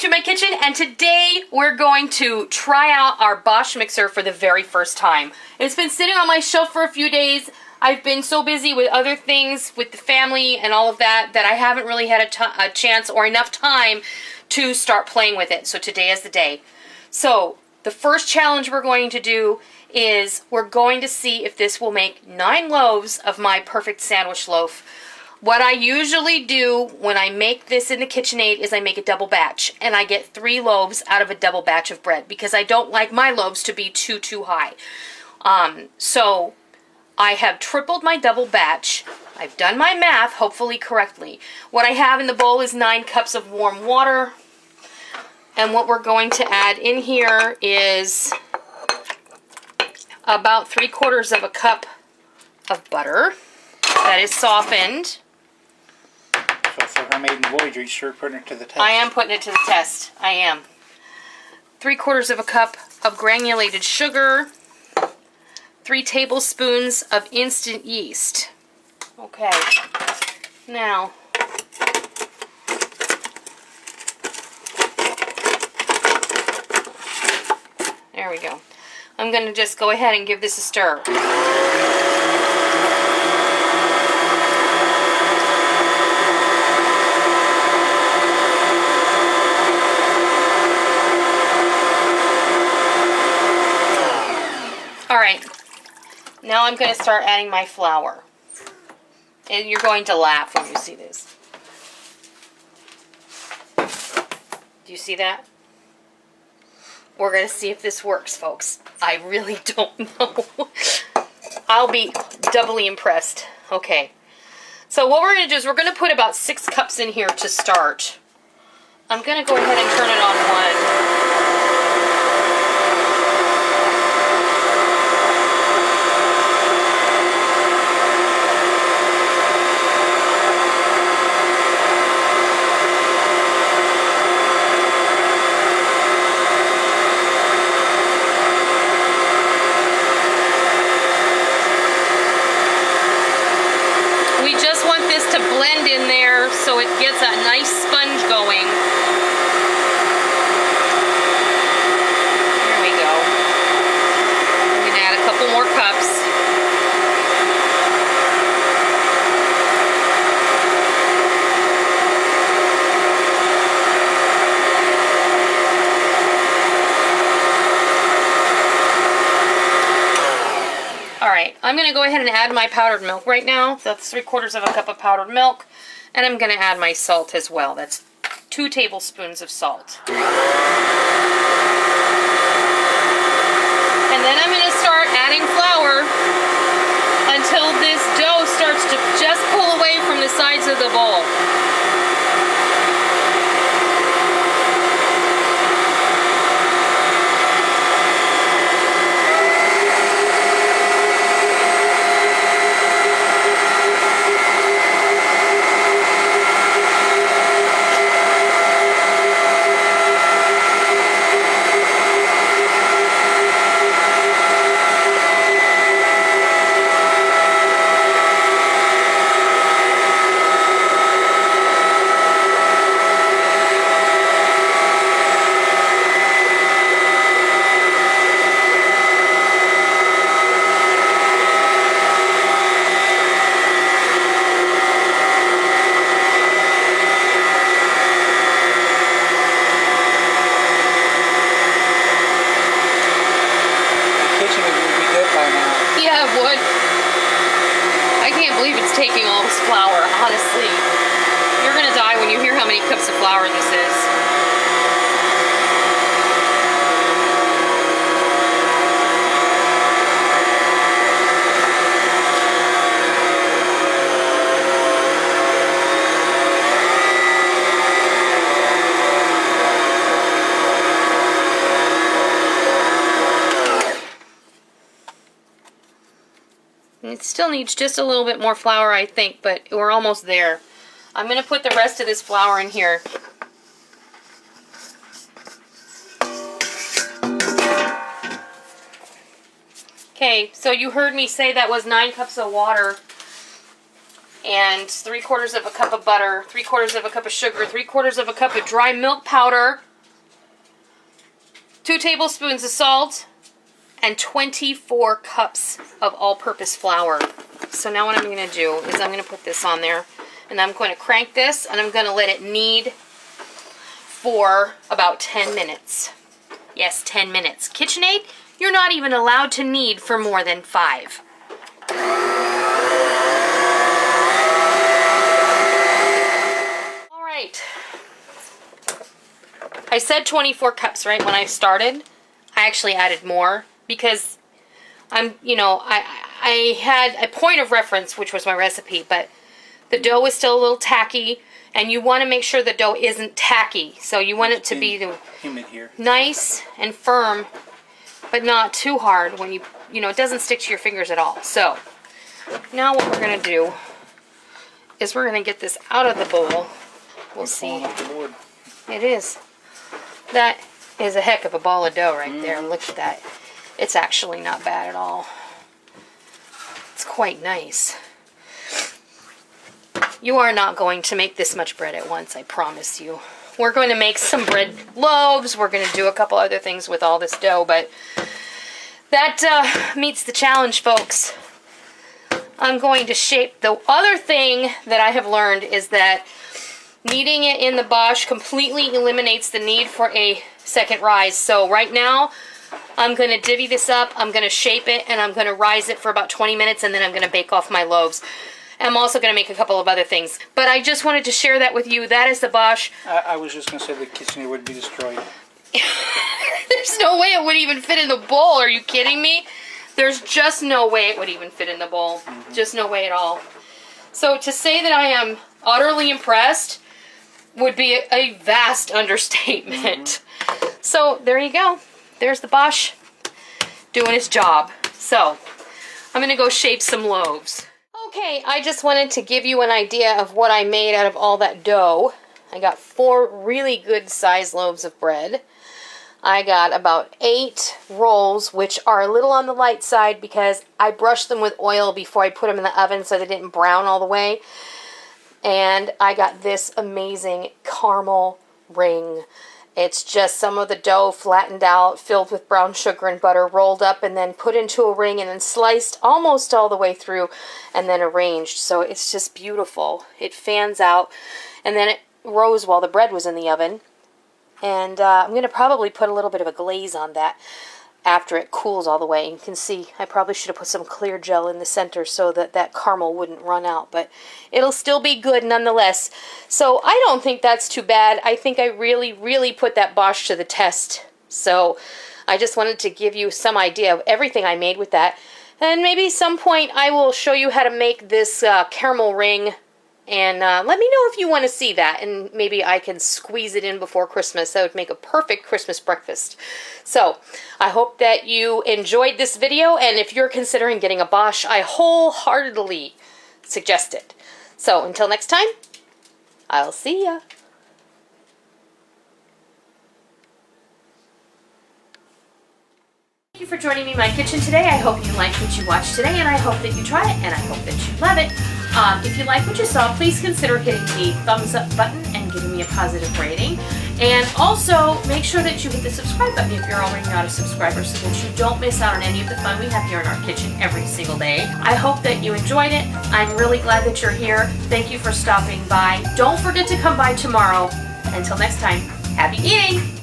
to my kitchen, and today we're going to try out our Bosch mixer for the very first time. It's been sitting on my shelf for a few days. I've been so busy with other things, with the family and all of that, that I haven't really had a chance or enough time to start playing with it. So today is the day. So the first challenge we're going to do is we're going to see if this will make 9 loaves of my perfect sandwich loaf. What I usually do when I make this in the KitchenAid is I make a double batch, and I get 3 loaves out of a double batch of bread because I don't like my loaves to be too high. So I have tripled my double batch. I've done my math, hopefully correctly. What I have in the bowl is 9 cups of warm water, and what we're going to add in here is about 3/4 of a cup of butter that is softened. So for her maiden voyage, you're sure putting it to the test? I am putting it to the test. I am. 3/4 of a cup of granulated sugar. 3 tablespoons of instant yeast. Okay. Now, there we go. I'm going to just go ahead and give this a stir. Alright, now I'm going to start adding my flour. And you're going to laugh when you see this. Do you see that? We're going to see if this works, folks. I really don't know. I'll be doubly impressed. Okay. So what we're going to do is we're going to put about 6 cups in here to start. I'm going to go ahead and turn it on 1. To blend in there so it gets a nice sponge going. There we go. I'm going to add a couple more cups. Alright, I'm going to go ahead and add my powdered milk right now. That's 3/4 of a cup of powdered milk. And I'm going to add my salt as well. That's 2 tablespoons of salt. And then I'm going to start adding flour until this dough starts to just pull away from the sides of the bowl. Taking all this flour, honestly. You're gonna die when you hear how many cups of flour this is. It still needs just a little bit more flour, I think, but we're almost there. I'm going to put the rest of this flour in here. Okay, so you heard me say that was 9 cups of water and 3/4 of a cup of butter, 3/4 of a cup of sugar, 3/4 of a cup of dry milk powder. 2 tablespoons of salt, and 24 cups of all-purpose flour. So now what I'm going to do is I'm going to put this on there, and I'm going to crank this, and I'm going to let it knead for about 10 minutes. Yes, 10 minutes. KitchenAid, you're not even allowed to knead for more than 5. All right. I said 24 cups, right, when I started. I actually added more because I had a point of reference, which was my recipe, but the dough was still a little tacky, and you want to make sure the dough isn't tacky. So you want it to be humid here. Nice and firm, but not too hard when it doesn't stick to your fingers at all. So now what we're going to do is we're going to get this out of the bowl. We'll see. Off the board. It is. That is a heck of a ball of dough right there. Look at that. It's actually not bad at all. It's quite nice. You are not going to make this much bread at once, I promise you. We're going to make some bread loaves. We're going to do a couple other things with all this dough, but that meets the challenge, folks. I'm going to shape. The other thing that I have learned is that kneading it in the Bosch completely eliminates the need for a second rise. So right now, I'm going to divvy this up, I'm going to shape it, and I'm going to rise it for about 20 minutes, and then I'm going to bake off my loaves. I'm also going to make a couple of other things. But I just wanted to share that with you. That is the Bosch. I was just going to say the KitchenAid would be destroyed. There's no way it would even fit in the bowl. Are you kidding me? There's just no way it would even fit in the bowl. Just no way at all. So to say that I am utterly impressed would be a vast understatement. So there you go. There's the Bosch doing its job. So I'm going to go shape some loaves. Okay, I just wanted to give you an idea of what I made out of all that dough. I got 4 really good sized loaves of bread. I got about 8 rolls, which are a little on the light side because I brushed them with oil before I put them in the oven so they didn't brown all the way. And I got this amazing caramel ring. It's just some of the dough flattened out, filled with brown sugar and butter, rolled up and then put into a ring and then sliced almost all the way through and then arranged. So it's just beautiful. It fans out and then it rose while the bread was in the oven. And I'm going to probably put a little bit of a glaze on that after it cools all the way. You can see I probably should have put some clear gel in the center so that that caramel wouldn't run out, but it'll still be good nonetheless. So I don't think that's too bad. I think I really put that Bosch to the test. So I just wanted to give you some idea of everything I made with that. And maybe some point I will show you how to make this caramel ring. And let me know if you want to see that, and maybe I can squeeze it in before Christmas. That would make a perfect Christmas breakfast. So, I hope that you enjoyed this video, and if you're considering getting a Bosch, I wholeheartedly suggest it. So, until next time, I'll see ya. Thank you for joining me in my kitchen today. I hope you liked what you watched today, and I hope that you try it, and I hope that you love it. If you like what you saw, please consider hitting the thumbs up button and giving me a positive rating. And also, make sure that you hit the subscribe button if you're already not a subscriber so that you don't miss out on any of the fun we have here in our kitchen every single day. I hope that you enjoyed it. I'm really glad that you're here. Thank you for stopping by. Don't forget to come by tomorrow. Until next time, happy eating!